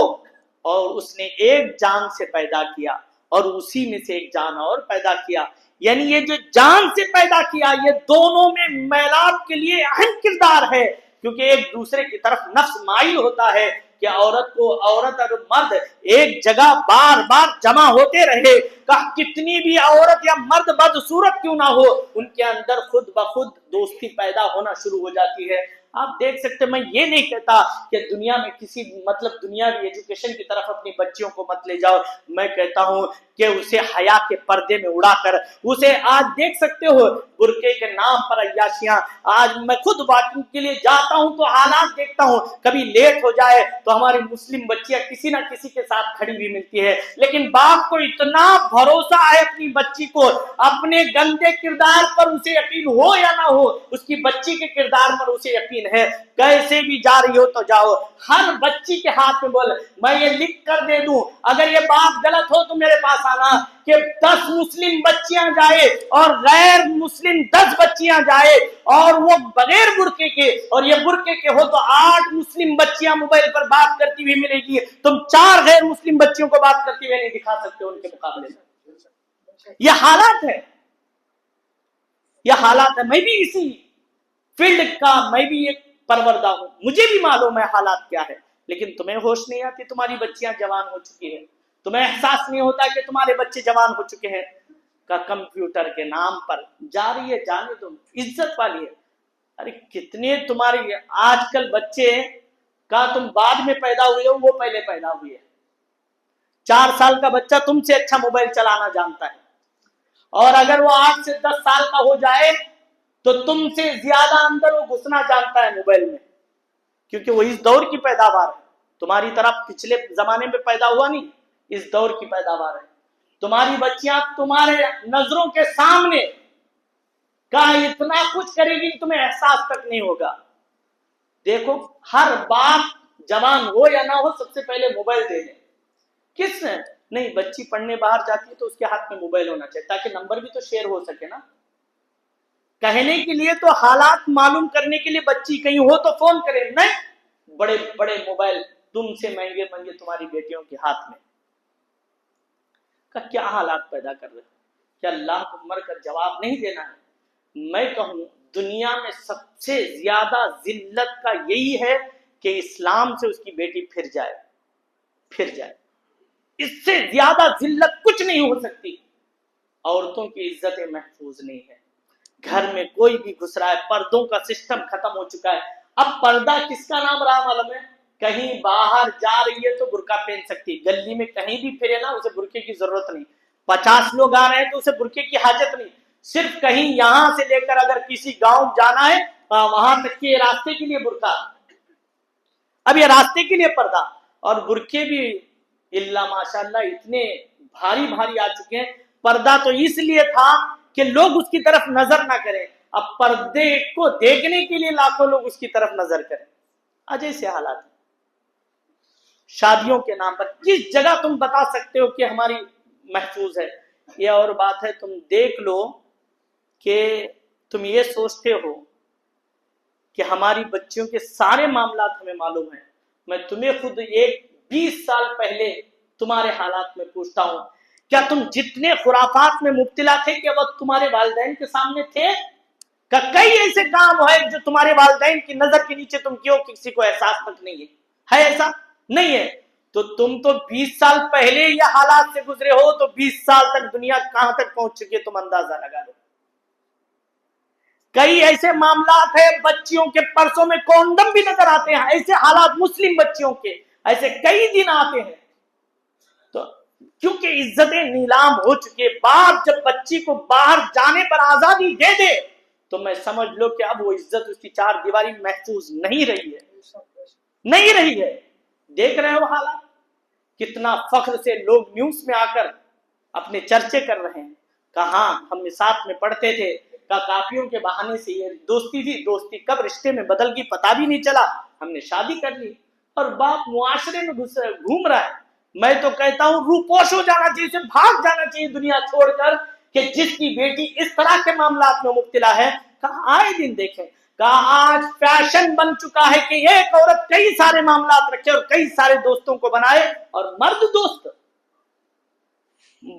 اور اس نے ایک جان سے پیدا کیا اور اسی میں سے ایک جان اور پیدا کیا. یعنی یہ جو جان سے پیدا کیا یہ دونوں میں میلاد کے لیے اہم کردار ہے, کیونکہ ایک دوسرے کی طرف نفس مائل ہوتا ہے کہ عورت اور مرد ایک جگہ بار بار جمع ہوتے رہے، کتنی بھی عورت یا مرد بدصورت کیوں نہ ہو، ان کے اندر خود بخود دوستی پیدا ہونا شروع ہو جاتی ہے۔ آپ دیکھ سکتے، میں یہ نہیں کہتا کہ دنیا میں کسی دنیاوی ایجوکیشن کی طرف اپنی بچیوں کو مت لے جاؤ، میں کہتا ہوں کہ اسے حیا کے پردے میں اڑا کر، اسے آج دیکھ سکتے ہو برقعے کے نام پر عیاشیاں، آج میں خود واکنگ کے لیے جاتا ہوں تو حالات دیکھتا ہوں، کبھی لیٹ ہو جائے تو ہماری مسلم بچیاں کسی نہ کسی کے ساتھ کھڑی ہوئی ملتی ہے، لیکن باپ کو اتنا بھروسہ ہے اپنی بچی کو، اپنے گندے کردار پر اسے یقین ہو یا نہ ہو، اس کی بچی کے کردار پر اسے یقین ہے، کیسے بھی جا رہی ہو تو جاؤ، ہر بچی کے ہاتھ میں بول، میں یہ لکھ کر دے دوں، اگر یہ بات غلط ہو تو میرے پاس آنا، کہ 10 مسلم بچیاں جائے اور غیر مسلم 10 بچیاں جائے اور وہ بغیر برقعے کے، اور یہ برقعے کے ہو تو 8 مسلم بچیاں موبائل پر بات کرتی ہوئی ملے گی، تم 4 غیر مسلم بچیوں کو بات کرتی ہوئے نہیں دکھا سکتے ان کے مقابلے میں۔ یہ حالات ہے، یہ حالات ہے۔ میں بھی اسی فیلڈ کا میں بھی ایک پروردہ ہوں، مجھے بھی معلوم ہے حالات کیا ہے، لیکن تمہیں ہوش نہیں آتی، تمہاری بچیاں جوان ہو چکی ہیں، تمہیں احساس نہیں ہوتا کہ تمہارے بچے جوان ہو چکے ہیں، کا کمپیوٹر کے نام پر جا رہی ہے، جانے دو، عزت والی ہے۔ ارے کتنے تمہاری آج کل بچے کا تم بعد میں پیدا ہوئے ہو، وہ پہلے پیدا ہوئے ہیں۔ 4 سال کا بچہ تم سے اچھا موبائل چلانا جانتا ہے، اور اگر وہ 8 سے 10 سال کا ہو جائے تو تم سے زیادہ اندر وہ گھسنا جانتا ہے موبائل میں، کیونکہ وہ اس دور کی پیداوار ہے، تمہاری طرح پچھلے زمانے میں پیدا ہوا نہیں، اس دور کی پیداوار ہے۔ تمہاری بچیاں تمہارے نظروں کے سامنے کا اتنا کچھ کرے گی کہ تمہیں احساس تک نہیں ہوگا۔ دیکھو ہر باپ جوان ہو یا نہ ہو سب سے پہلے موبائل دے دیں، کس نے نہیں، بچی پڑھنے باہر جاتی ہے تو اس کے ہاتھ میں موبائل ہونا چاہیے تاکہ نمبر بھی تو شیئر ہو سکے نا، کہنے کے لیے تو، حالات معلوم کرنے کے لیے بچی کہیں ہو تو فون کرے، نہیں، بڑے بڑے موبائل تم سے مہنگے مہنگے تمہاری بیٹیوں کے ہاتھ میں، کا کیا حالات پیدا کر رہے ہیں؟ کیا اللہ کو مر کر جواب نہیں دینا ہے؟ میں کہوں دنیا میں سب سے زیادہ ذلت کا یہی ہے کہ اسلام سے اس کی بیٹی پھر جائے، اس سے زیادہ ذلت کچھ نہیں ہو سکتی۔ عورتوں کی عزت محفوظ نہیں ہے، گھر میں کوئی بھی گھس رہا ہے، پردوں کا سسٹم ختم ہو چکا ہے۔ اب پردہ کس کا نام رہا معلوم ہے؟ کہیں باہر جا رہی ہے تو برقع پہن سکتی، گلی میں کہیں بھی پھرے نا اسے برقعے کی ضرورت نہیں، 50 لوگ آ رہے ہیں تو اسے برقعے کی حاجت نہیں، صرف کہیں یہاں سے لے کر اگر کسی گاؤں جانا ہے وہاں تک کہ راستے کے لیے برقع، اب یہ راستے کے لیے پردہ، اور برقعے بھی اللہ ماشاءاللہ اتنے بھاری بھاری آ چکے ہیں۔ پردہ تو اس لیے تھا کہ لوگ اس کی طرف نظر نہ کریں، اب پردے کو دیکھنے کے لیے لاکھوں لوگ اس کی طرف نظر کریں۔ آج ایسے حالات ہیں۔ شادیوں کے نام پر کس جگہ تم بتا سکتے ہو کہ ہماری محفوظ ہے؟ یہ اور بات ہے، تم دیکھ لو کہ تم یہ سوچتے ہو کہ ہماری بچیوں کے سارے معاملات ہمیں معلوم ہیں، میں تمہیں خود 20 سال پہلے تمہارے حالات میں پوچھتا ہوں، کیا تم جتنے خرافات میں مبتلا تھے کہ وقت تمہارے والدین کے سامنے تھے؟ کئی ایسے کام ہے جو تمہارے والدین کی نظر کے نیچے تم کیوں کسی کو احساس تک نہیں ہے ایسا نہیں ہے؟ تو تم تو 20 سال پہلے یہ حالات سے گزرے ہو، تو 20 سال تک دنیا کہاں تک پہنچ چکی ہے تم اندازہ لگا لو۔ کئی ایسے معاملات ہیں، بچیوں کے پرسوں میں کونڈم بھی نظر آتے ہیں، ایسے حالات مسلم بچیوں کے ایسے کئی دن آتے ہیں، تو کیونکہ عزتیں نیلام ہو چکی ہے۔ باپ جب بچی کو باہر جانے پر آزادی دے دے تو میں سمجھ لو کہ اب وہ عزت اس کی 4 دیواری محفوظ نہیں رہی ہے۔ دیکھ رہے ہو حالات، کتنا فخر سے لوگ نیوز میں آ کر اپنے چرچے کر رہے ہیں، کہاں ہم ساتھ میں پڑھتے تھے، کاپیوں کے بہانے سے یہ دوستی تھی، دوستی کب رشتے میں بدل گئی پتہ بھی نہیں چلا، ہم نے شادی کر لی، اور باپ معاشرے میں گھوم رہا ہے۔ میں تو کہتا ہوں روپوش ہو جانا چاہیے، اسے بھاگ جانا چاہیے دنیا چھوڑ کر، کہ جس کی بیٹی اس طرح کے معاملات میں مبتلا ہے۔ کہاں آئے دن دیکھیں، کہاں آج فیشن بن چکا ہے کہ ایک عورت کئی سارے معاملات رکھے اور کئی سارے دوستوں کو بنائے، اور مرد دوست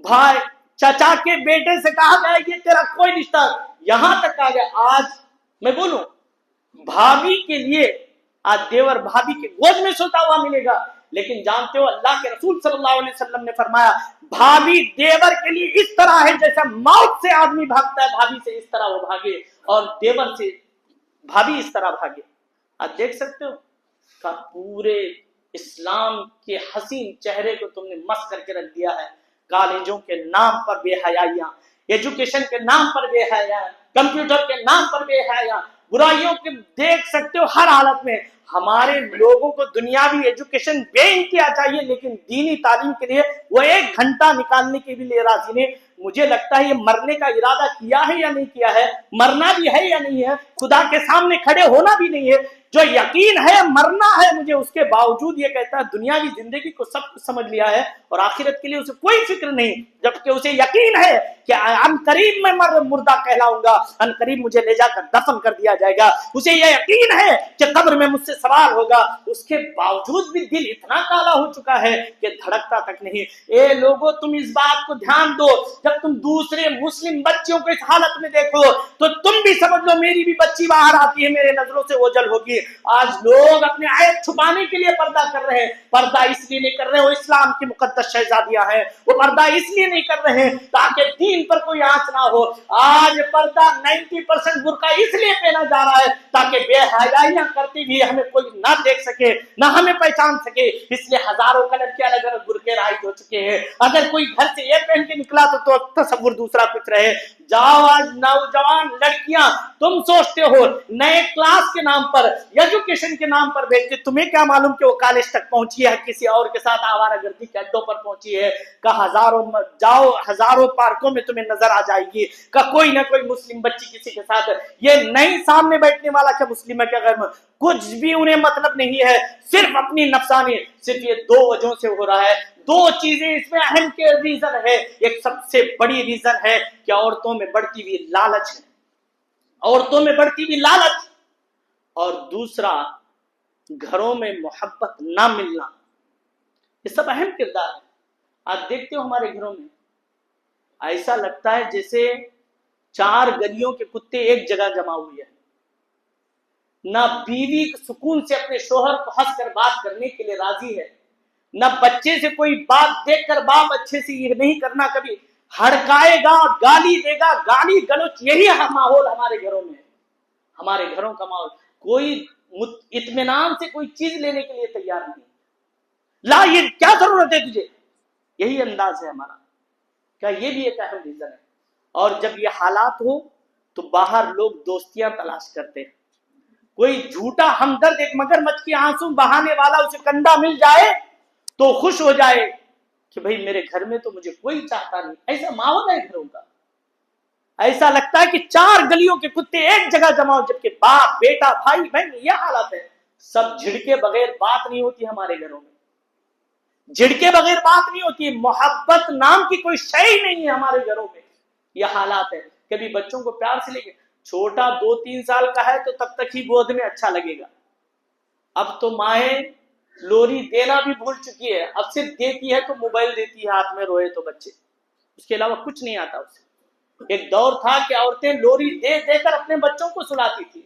بھائی چچا کے بیٹے سے کہا گیا یہ تیرا کوئی رشتہ، یہاں تک آ گیا۔ آج میں بولوں بھابھی کے لیے آج دیور بھابھی کے گود میں سوتا ہوا ملے گا، لیکن جانتے ہو اللہ کے رسول صلی اللہ علیہ وسلم نے فرمایا بھابھی دیور کے لیے اس طرح ہے جیسا موت سے آدمی بھاگتا ہے، بھابھی سے اس طرح وہ بھاگے، اور دیور سے بھابھی اس طرح بھاگے۔ آج دیکھ سکتے ہو کہ پورے اسلام کے حسین چہرے کو تم نے مس کر کے رکھ دیا ہے۔ کالجوں کے نام پر بے حیائیاں، ایجوکیشن کے نام پر بے حیائیاں، کمپیوٹر کے نام پر بے حیائیاں، برائیوں کے دیکھ سکتے ہو ہر حالت میں۔ ہمارے لوگوں کو دنیاوی ایجوکیشن بے انتہا چاہیے، لیکن دینی تعلیم کے لیے وہ 1 گھنٹہ نکالنے کے بھی لیے راضی نہیں۔ مجھے لگتا ہے یہ مرنے کا ارادہ کیا ہے یا نہیں کیا ہے، مرنا بھی ہے یا نہیں ہے، خدا کے سامنے کھڑے ہونا بھی نہیں ہے۔ جو یقین ہے مرنا ہے مجھے، اس کے باوجود یہ کہتا ہے دنیاوی زندگی کو سب کچھ سمجھ لیا ہے اور آخرت کے لیے اسے کوئی فکر نہیں، جبکہ اسے یقین ہے کہ ان قریب میں مردہ کہلاؤں گا، ان قریب مجھے لے جا کر دفن کر دیا جائے گا، اسے یہ یقین ہے کہ قبر میں مجھ سے سوال ہوگا، اس کے باوجود بھی دل اتنا کالا ہو چکا ہے کہ دھڑکتا تک نہیں۔ اے لوگو تم اس بات کو دھیان دو، جب تم دوسرے مسلم بچوں کو اس حالت میں دیکھو تو تم بھی سمجھ لو میری بھی بچی باہر آتی ہے، میرے نظروں سے اوجھل ہوگی۔ آج لوگ اپنے عیب چھپانے کے لیے پردہ کر رہے ہیں، پردہ اس لیے نہیں کر رہے وہ اسلام کی مقدس شہزادیاں ہیں، وہ پردہ اس لیے نہیں کر رہے ہیں تاکہ دین پر کوئی آنچ نہ ہو۔ آج پردہ 90% برقع اس لیے پہنا جا رہا ہے تاکہ بے حیائیاں کرتے بھی ہمیں کوئی نہ دیکھ سکے، نہ ہمیں پہچان سکے، اس لیے ہزاروں کلر کے الگ الگ برقعے رائج ہو چکے ہیں۔ اگر کوئی گھر سے یہ پہن کے نکلا تو تصور دوسرا کچھ رہے۔ جاؤ آج نوجوان لڑکیاں تم سوچتے ہو نئے کلاس کے نام پر، ایجوکیشن کے نام پر بھیجتے، تمہیں کیا معلوم کہ وہ کالج تک پہنچی ہے، کسی اور کے ساتھ آوارہ گردی کے اڈوں پر پہنچی ہے، کہ ہزاروں پارکوں میں تمہیں نظر آ جائے گی کہ کوئی نہ کوئی مسلم بچی کسی کے ساتھ۔ یہ نہیں سامنے بیٹھنے والا کیا مسلم ہے کیا غیر مسلم، کچھ بھی انہیں مطلب نہیں ہے، صرف اپنی نفسانی۔ صرف یہ 2 وجہوں سے ہو رہا ہے، 2 چیزیں اس میں اہم کے ریزن ہے۔ ایک سب سے بڑی ریزن ہے کہ عورتوں میں بڑھتی ہوئی لالچ ہے، عورتوں میں بڑھتی ہوئی لالچ، اور دوسرا گھروں میں محبت نہ ملنا۔ یہ سب اہم کردار ہے۔ آپ دیکھتے ہو ہمارے گھروں میں ایسا لگتا ہے جیسے 4 گلیوں کے کتے ایک جگہ جمع ہوئے ہیں۔ نہ بیوی سکون سے اپنے شوہر کو ہنس کر بات کرنے کے لیے راضی ہے، نہ بچے سے کوئی بات دیکھ کر باپ اچھے سے یہ نہیں کرنا، کبھی ہڑکائے گا، گالی دے گا، گالی گلوچ، یہی ماحول ہمارے گھروں میں ہے۔ ہمارے گھروں کا ماحول، کوئی اطمینان سے کوئی چیز لینے کے لیے تیار نہیں، لا یہ کیا ضرورت ہے تجھے، یہی انداز ہے ہمارا۔ کیا یہ بھی ایک اہم ریزن ہے؟ اور جب یہ حالات ہو تو باہر لوگ دوستیاں تلاش کرتے ہیں، کوئی جھوٹا ہمدرد، ایک مگرمچھ کی آنسو بہانے والا اسے کنڈا مل جائے تو خوش ہو جائے کہ بھئی میرے گھر میں تو مجھے کوئی چاہتا نہیں۔ ایسا ماحول ہے گھروں کا، ایسا لگتا ہے کہ 4 گلیوں کے کتے ایک جگہ جمع ہو، جبکہ باپ بیٹا بھائی بہن یہ حالت ہے۔ سب جھڑکے بغیر بات نہیں ہوتی ہمارے گھروں میں، جھڑکے بغیر بات نہیں ہوتی، محبت نام کی کوئی شے ہی نہیں ہے ہمارے گھروں میں۔ یہ حالات ہے۔ کبھی بچوں کو پیار سے لے کے، چھوٹا 2-3 سال کا ہے تو تب تک ہی گود میں اچھا لگے گا، اب تو مائیں لوری دینا بھی بھول چکی ہے، اب صرف دیتی ہے تو موبائل دیتی ہے ہاتھ میں، روئے تو بچے، اس کے علاوہ کچھ نہیں آتا اسے۔ ایک دور تھا کہ عورتیں لوری دے دے کر اپنے بچوں کو سلاتی تھی،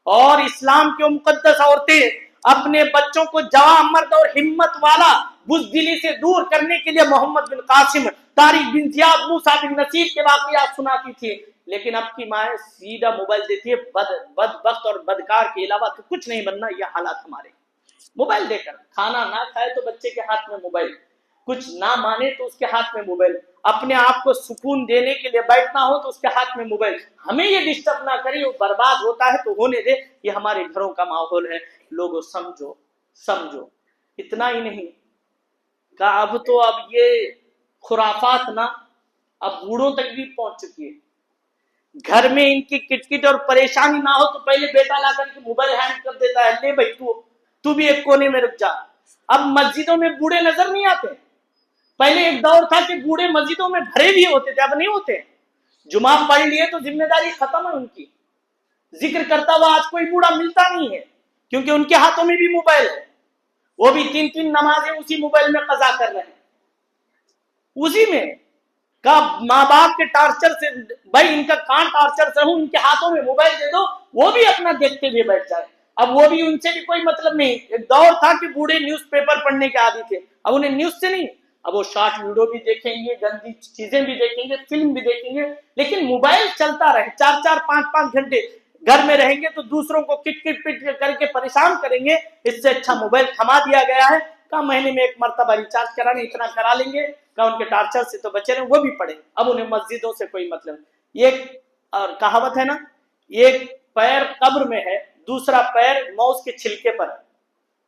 اور اسلام کے مقدس عورتیں اپنے بچوں کو جوان مرد اور ہمت والا بزدلی سے دور کرنے کے لیے محمد بن قاسم، طارق بن زیاد، موسیٰ بن نصیر کے واقعات سناتی تھی۔ لیکن اب کی مائیں سیدھا موبائل دیتی ہے، بدبخت اور بدکار کے علاوہ تو کچھ نہیں بننا۔ یہ حالات ہمارے، موبائل دے کر کھانا نہ کھائے تو بچے کے ہاتھ میں موبائل، کچھ نہ مانے تو اس کے ہاتھ میں موبائل، اپنے آپ کو سکون دینے کے لیے بیٹھنا ہو تو اس کے ہاتھ میں موبائل۔ ہمیں یہ ڈسٹرب نہ کرے، وہ برباد ہوتا ہے تو ہونے دے، یہ ہمارے گھروں کا ماحول ہے۔ لوگوں سمجھو۔ اتنا ہی نہیں کہ اب یہ خرافات نہ اب بوڑھوں تک بھی پہنچ چکی ہے۔ گھر میں ان کی کٹکٹ اور پریشانی نہ ہو تو پہلے بیٹا لا کر کے موبائل ہینڈ کر دیتا ہے، لے بھائی تو بھی ایک کونے میں رک جا۔ اب مسجدوں میں بوڑھے نظر نہیں آتے، پہلے ایک دور تھا کہ بوڑھے مسجدوں میں بھرے بھی ہوتے تھے، اب نہیں ہوتے۔ جمعہ پڑھ لیے تو ذمہ داری ختم ہے ان کی، ذکر کرتا ہوا آج کوئی بوڑھا ملتا نہیں ہے، کیونکہ ان کے ہاتھوں میں بھی موبائل ہے، وہ بھی 3 نمازیں اسی موبائل میں قضا کر رہے ہیں، اسی میں کا ماں باپ کے ٹارچر سے، بھائی ان کا کان ٹارچر سے ہوں، ان کے ہاتھوں میں موبائل دے دو، وہ بھی اپنا دیکھتے ہوئے بیٹھ جائے۔ اب وہ بھی ان سے بھی کوئی مطلب نہیں. ایک دور تھا کہ بوڑھے نیوز پیپر پڑھنے کے عادی تھے, اب انہیں نیوز سے نہیں, اب وہ شارٹ ویڈیو بھی دیکھیں گے, گندی چیزیں بھی دیکھیں گے, فلم بھی دیکھیں گے, لیکن موبائل چلتا رہے 4-4 5-5 گھنٹے گھر میں رہیں گے تو دوسروں کو کٹ کٹ پٹ کر کے پریشان کریں گے. اس سے اچھا موبائل تھما دیا گیا ہے. کہا مہینے میں ایک مرتبہ ریچارج کرانے اتنا کرا لیں گے, کہا ان کے ٹارچر سے تو بچے رہے, وہ بھی پڑھیں. اب انہیں مسجدوں سے کوئی مطلب نہیں. یہ اور کہاوت ہے نا, ایک پیر قبر میں ہے, دوسرا پیر موز کے چھلکے پر ہے,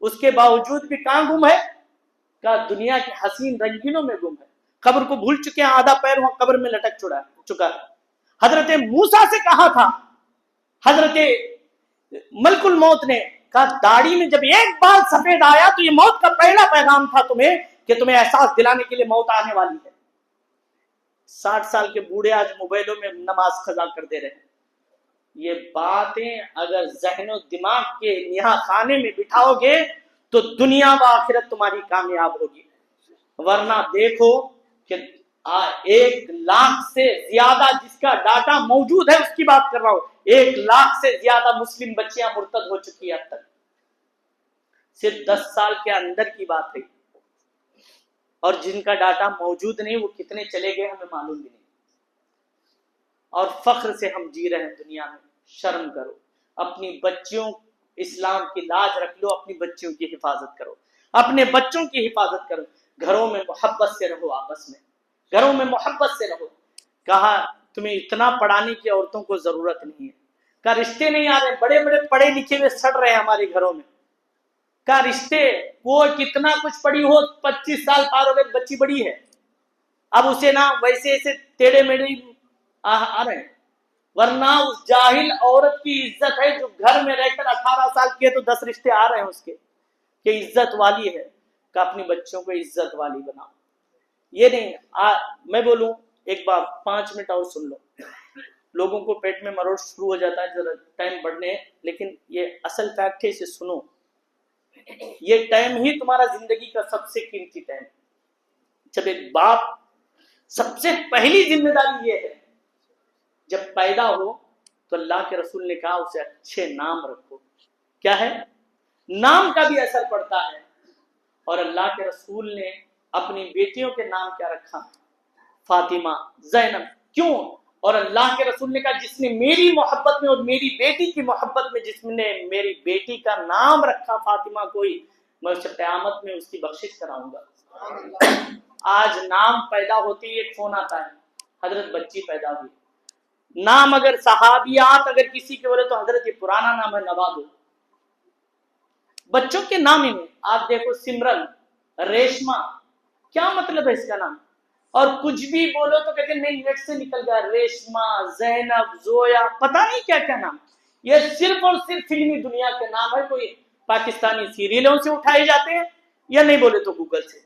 اس کے باوجود بھی کہاں گم ہے؟ کہ دنیا کے حسین رنگینوں میں گم ہے. قبر کو بھول چکے ہیں, آدھا پیر وہاں قبر میں لٹک چکا ہے. حضرت موسیٰ سے کہا تھا حضرت ملک الموت نے, کہا داڑھی میں جب ایک بال سفید آیا تو یہ موت کا پہلا پیغام تھا تمہیں, کہ تمہیں احساس دلانے کے لیے موت آنے والی ہے. 60 سال کے بوڑھے آج موبائلوں میں نماز قضا کر دے رہے ہیں. یہ باتیں اگر ذہن و دماغ کے نہا خانے میں بٹھاؤ گے تو دنیا و آخرت تمہاری کامیاب ہوگی. ورنہ دیکھو کہ 1 لاکھ سے زیادہ جس کا ڈاٹا موجود ہے اس کی بات کر رہا ہوں, 1 لاکھ سے زیادہ مسلم بچیاں مرتد ہو چکی ہیں اب تک. صرف 10 سال کے اندر کی بات ہے, اور جن کا ڈاٹا موجود نہیں وہ کتنے چلے گئے ہمیں معلوم بھی نہیں. اور فخر سے ہم جی رہے ہیں دنیا میں. شرم کرو, اپنی بچیوں اسلام کی لاج رکھ لو, اپنی بچیوں کی حفاظت کرو, اپنے بچوں کی حفاظت کرو. گھروں میں محبت سے رہو, آپس میں گھروں میں محبت سے رہو. کہا تمہیں اتنا پڑھانے کی عورتوں کو ضرورت نہیں ہے. کہا رشتے نہیں آ رہے, بڑے بڑے پڑھے لکھے ہوئے سڑ رہے ہیں ہمارے گھروں میں. کہا رشتے وہ کتنا کچھ پڑھی ہو, 25 سال پار ہو گئے, بچی بڑی ہے, اب اسے نہ ویسے ایسے ٹیڑے میڑے آ رہے ہیں. ورنہ اس جاہل عورت کی عزت ہے جو گھر میں رہ کر 18 سال کی ہے تو 10 رشتے آ رہے ہیں اس کے, کہ عزت والی ہے. کہ اپنی بچوں کو عزت والی بناؤ. یہ نہیں میں بولوں ایک بات, 5 منٹ اور سن لو. لوگوں کو پیٹ میں مروڑ شروع ہو جاتا ہے, ذرا ٹائم بڑھنے, لیکن یہ اصل فیکٹ ہے, اسے سنو. یہ ٹائم ہی تمہارا زندگی کا سب سے قیمتی ٹائم. جب ایک باپ سب سے پہلی ذمہ داری یہ ہے, جب پیدا ہو تو اللہ کے رسول نے کہا اسے اچھے نام رکھو. کیا ہے؟ نام کا بھی اثر پڑتا ہے. اور اللہ کے رسول نے اپنی بیٹیوں کے نام کیا رکھا؟ فاطمہ, زینب. کیوں؟ اور اللہ کے رسول نے کہا جس نے میری محبت میں اور میری بیٹی کی محبت میں جس نے میری بیٹی کا نام رکھا فاطمہ کوئی, میں اسے قیامت میں اس کی بخشش کراؤں گا. آج نام پیدا ہوتی ہے, ایک فون آتا ہے, حضرت بچی پیدا ہوئی. نام اگر صحابیات اگر کسی کے بولے تو حضرت یہ پرانا نام ہے, نوا دو. بچوں کے نام ہی نہیں. آپ دیکھو سمرن, ریشما, کیا مطلب ہے اس کا نام؟ اور کچھ بھی بولو تو کہتے ہیں نہیں نیٹ سے نکل گیا, ریشما, زینب, زویا, پتہ نہیں کیا کیا نام. یہ صرف اور صرف فلمی دنیا کے نام ہے, کوئی پاکستانی سیریلوں سے اٹھائے جاتے ہیں یا نہیں بولے تو گوگل سے.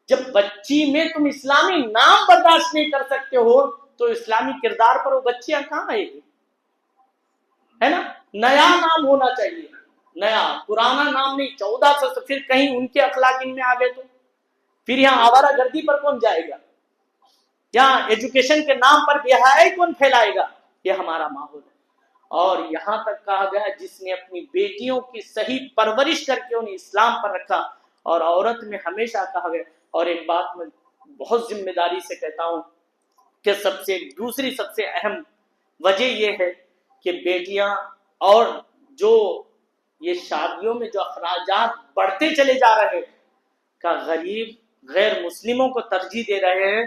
جب بچی میں تم اسلامی نام برداشت نہیں کر سکتے ہو تو اسلامی کردار پر وہ بچیاں کہاں آئے گی؟ ہے نا, نیا نام ہونا چاہیے, نیا, پرانا نام نہیں. 1400 سے پھر کہیں ان کے اخلاق ان میں آ گئے تو پھر یہاں آوارہ گردی پر کون جائے گا؟ یہاں ایجوکیشن کے نام پر بے حیائی کون پھیلائے گا؟ یہ ہمارا ماحول ہے. اور یہاں تک کہا گیا جس نے اپنی بیٹیوں کی صحیح پرورش کر کے انہیں اسلام پر رکھا. اور عورت میں ہمیشہ کہا گیا, اور ایک بات میں بہت ذمہ داری سے کہتا ہوں کہ دوسری سب سے اہم وجہ یہ ہے کہ بیٹیاں اور جو یہ شادیوں میں جو اخراجات بڑھتے چلے جا رہے ہیں, کا غریب غیر مسلموں کو ترجیح دے رہے ہیں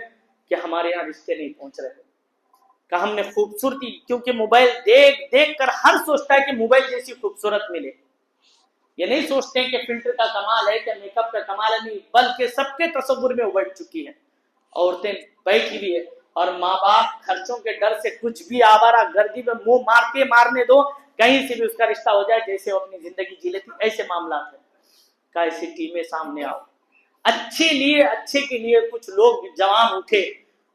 کہ ہمارے یہاں رشتے نہیں پہنچ رہے. کہ ہم نے خوبصورتی, کیونکہ موبائل دیکھ دیکھ کر ہر سوچتا ہے کہ موبائل جیسی خوبصورت ملے. یہ نہیں سوچتے کہ فلٹر کا کمال ہے, کہ میک اپ کا کمال ہے, نہیں, بلکہ سب کے تصور میں ابھر چکی ہیں. عورتیں بیٹھی بھی ہے اور ماں باپ خرچوں کے ڈر سے کچھ بھی آوارہ گردی میں منہ مارنے دو, کہیں سے بھی اس کا رشتہ ہو جائے, جیسے وہ اپنی زندگی جی لیتی. ایسے معاملات ہیں. کا ایسی ٹیمیں سامنے آؤ, اچھے کے لیے کچھ لوگ جوان اٹھے,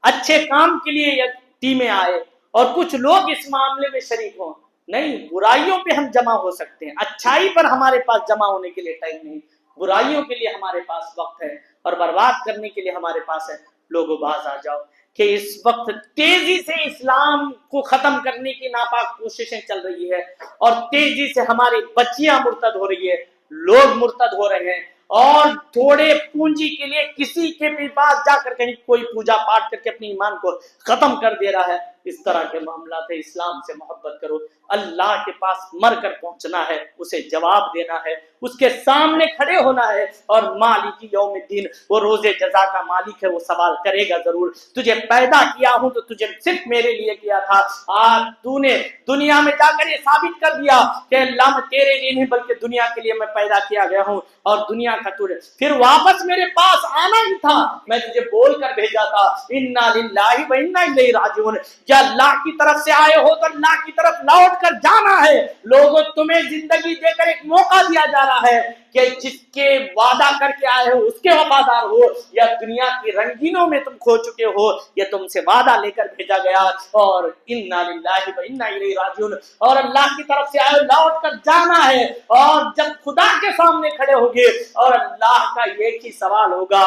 اچھے کام کے لیے یہ ٹیمیں آئے, اور کچھ لوگ اس معاملے میں شریک ہوں. نہیں, برائیوں پہ ہم جمع ہو سکتے ہیں, اچھائی پر ہمارے پاس جمع ہونے کے لیے ٹائم نہیں. برائیوں کے لیے ہمارے پاس وقت ہے اور برباد کرنے کے لیے ہمارے پاس ہے. لوگوں باز آ جاؤ, کہ اس وقت تیزی سے اسلام کو ختم کرنے کی ناپاک کوششیں چل رہی ہے اور تیزی سے ہماری بچیاں مرتد ہو رہی ہے، لوگ مرتد ہو رہے ہیں، اور تھوڑے پونجی کے لیے کسی کے بھی پاس جا کر کہیں کوئی پوجا پاٹ کر کے اپنے ایمان کو ختم کر دے رہا ہے۔ اس طرح کے معاملات ہے، اسلام سے محبت کرو، اللہ کے پاس مر کر پہنچنا ہے، اسے جواب دینا ہے، اس کے سامنے کھڑے ہونا ہے، اور مالک یوم الدین، وہ روز جزا کا مالک ہے، وہ سوال کرے گا ضرور۔ تجھے پیدا کیا ہوں تو تجھے صرف میرے لیے کیا تھا، آج تو نے دنیا میں جا کر یہ ثابت کر دیا کہ اللہ میں تیرے لیے نہیں بلکہ دنیا کے لیے میں پیدا کیا گیا ہوں، اور دنیا کا تو پھر واپس میرے پاس آنا ہی تھا، میں تجھے بول کر بھیجا تھا انا للہ و انا الیہ راجعون، کیا اللہ کی طرف سے آئے ہو تو اللہ کی طرف لوٹ کر جانا ہے۔ لوگوں تمہیں زندگی دے کر ایک موقع دیا جا رہا ہے کہ جس کے وعدہ کر کے آئے ہو اس کے وفادار ہو، یا دنیا کی رنگینوں میں تم کھو چکے ہو، یا تم سے وعدہ لے کر بھیجا گیا اور انا للہ و انا الیہ راجعون، اور اللہ کی طرف سے آئے لوٹ کر جانا ہے۔ اور جب خدا کے سامنے کھڑے ہوگے اور اللہ کا ایک ہی سوال ہوگا،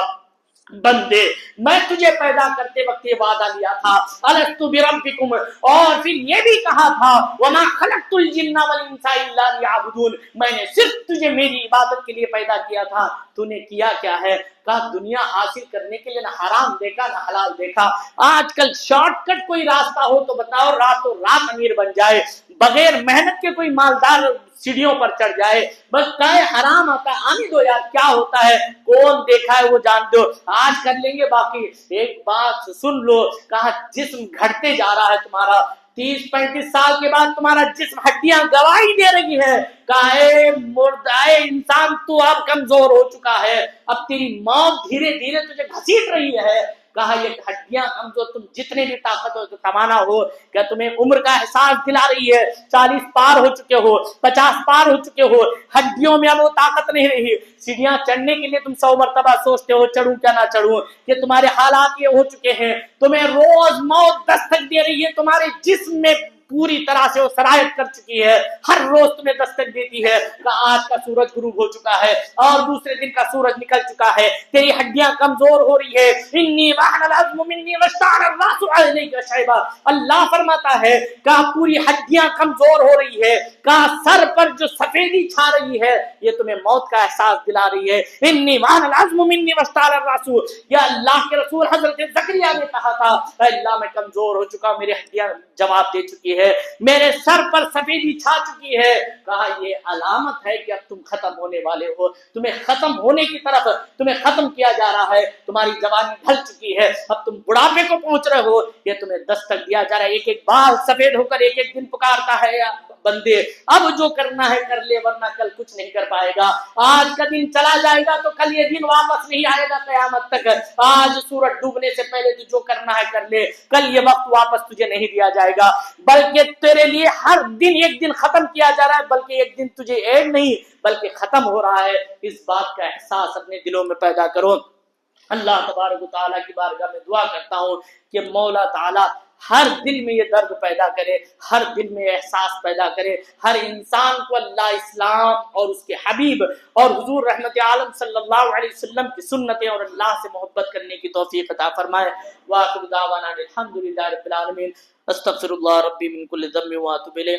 بندے میں تجھے پیدا کرتے وقت یہ وعدہ لیا تھا الست بربکم، اور پھر یہ بھی کہا تھا وما خلقت الجن والانس الا لیعبدون، میں نے صرف تجھے میری عبادت کے لیے پیدا کیا تھا، تو نے کیا کیا ہے؟ کہا دنیا حاصل کرنے کے لیے نہ حرام دیکھا نہ حلال دیکھا۔ آج کل شارٹ کٹ کوئی راستہ ہو تو بتاؤ، راتوں رات امیر بن جائے، بغیر محنت کے کوئی مالدار سیڑھیوں پر چڑھ جائے، بس کہے حرام آتا ہے آنے دو یار، کیا ہوتا ہے، کون دیکھا ہے وہ جان دو، آج کر لیں گے باقی۔ ایک بات سن لو، کہا جسم گھٹتے جا رہا ہے تمہارا، 30-35 سال کے بعد تمہارا جسم ہڈیاں گواہی دے رہی ہے، کہا اے مردہ انسان تو اب کمزور ہو چکا ہے، اب تیری موت دھیرے دھیرے تجھے گھسیٹ رہی ہے۔ کہا یہ ہڈیاں کمزور، تم جتنے بھی طاقت ہو توانا ہو، کیا تمہیں عمر کا احساس دلا رہی ہے؟ 40 پار ہو چکے ہو، 50 پار ہو چکے ہو، ہڈیوں میں اب وہ طاقت نہیں رہی، سیڑھیاں چڑھنے کے لیے تم 100 مرتبہ سوچتے ہو چڑھوں کیا نہ چڑھوں، کہ تمہارے حالات یہ ہو چکے ہیں، تمہیں روز موت دستک دے رہی ہے، تمہارے جسم میں پوری طرح سے وہ سرایت کر چکی ہے، ہر روز تمہیں دستک دیتی ہے کہ آج کا سورج غروب ہو چکا ہے اور دوسرے دن کا سورج نکل چکا ہے، تیری ہڈیاں کمزور ہو رہی ہے، انی وہن العظم منی واشتعل الراس علیک شیبا، اللہ فرماتا ہے کہ پوری ہڈیاں کمزور ہو رہی ہے، کہ سر پر جو سفیدی چھا رہی ہے یہ تمہیں موت کا احساس دلا رہی ہے، انی وہن العظم منی واشتعل الراس، یا اللہ کے رسول حضرت زکریا نے کہا تھا اے اللہ میں کمزور ہو چکا، میری ہڈیاں جواب دے چکی ہے، میرے سر پر سفیدی چھا چکی ہے، کہا یہ علامت ہے کہ اب تم ختم ہونے والے ہو، تمہیں ختم ہونے کی طرف تمہیں ختم کیا جا رہا ہے، تمہاری جوانی ڈھل چکی ہے، اب تم بڑھاپے کو پہنچ رہے ہو، یہ تمہیں دستک دیا جا رہا ہے، ایک ایک بال سفید ہو کر ایک ایک دن پکارتا ہے یا بندے اب جو کرنا ہے کر لے ورنہ کل کچھ نہیں کر پائے گا، آج کا دن چلا جائے گا تو کل یہ دن واپس نہیں آئے گا قیامت تک، آج سورج ڈوبنے سے پہلے تو جو کرنا ہے کر لے، کل یہ وقت واپس تجھے نہیں دیا جائے گا، بلکہ تیرے لیے ہر دن ایک دن ختم کیا جا رہا ہے، بلکہ ایک دن تجھے ایک نہیں بلکہ ختم ہو رہا ہے، اس بات کا احساس اپنے دلوں میں پیدا کرو۔ اللہ تبارک و تعالیٰ کی بارگاہ میں دعا کرتا ہوں کہ مولا تعالیٰ ہر دل میں یہ درد پیدا کرے، ہر دل میں احساس پیدا کرے، ہر انسان کو اللہ اسلام اور اس کے حبیب اور حضور رحمت عالم صلی اللہ علیہ وسلم کی سنتیں اور اللہ سے محبت کرنے کی توفیق عطا فرمائے۔ وآخر دعوانا الحمدللہ رب العالمین، استغفر اللہ ربی من کل ذنب واتوب الیہ۔